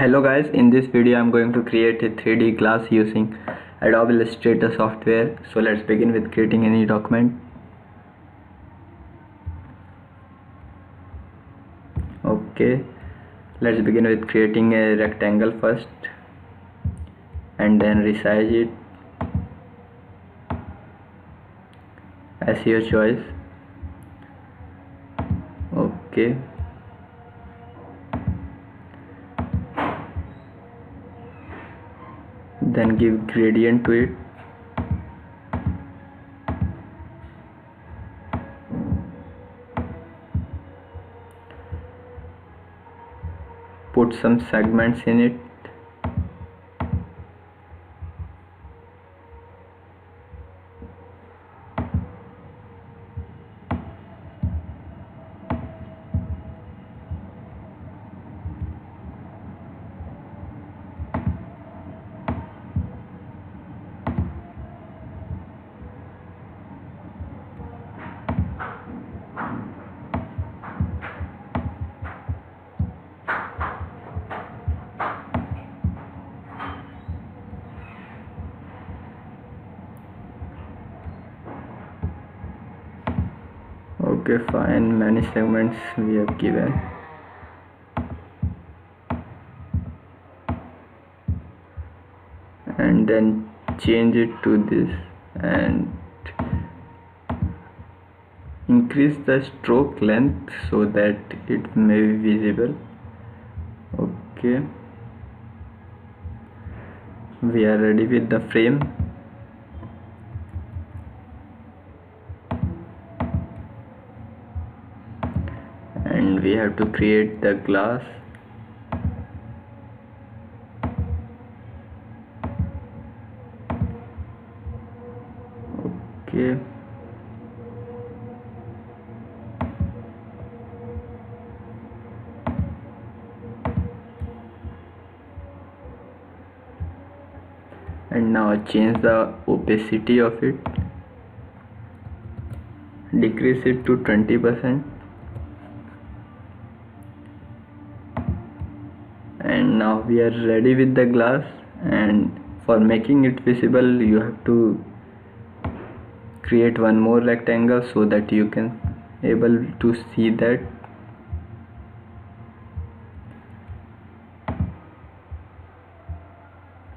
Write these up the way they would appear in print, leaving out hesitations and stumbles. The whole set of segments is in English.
Hello guys, in this video I'm going to create a 3D glass using Adobe Illustrator software. So let's begin with creating any document. Okay, let's begin with creating a rectangle first and then resize it as your choice. Okay, then give gradient to it. Put some segments in it. Okay, fine, many segments we have given. And then change it to this and increase the stroke length so that it may be visible. Okay, we are ready with the frame. And we have to create the glass. Okay, and now change the opacity of it, decrease it to 20%. And now we are ready with the glass, and for making it visible you have to create one more rectangle so that you can able to see that.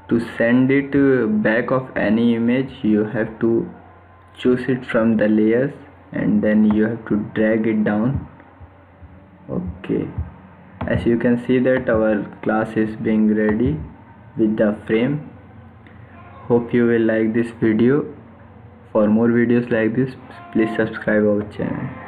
To send it back of any image, you have to choose it from the layers and then you have to drag it down. Okay, as you can see that our class is being ready with the frame. Hope you will like this video. For more videos like this, please subscribe our channel.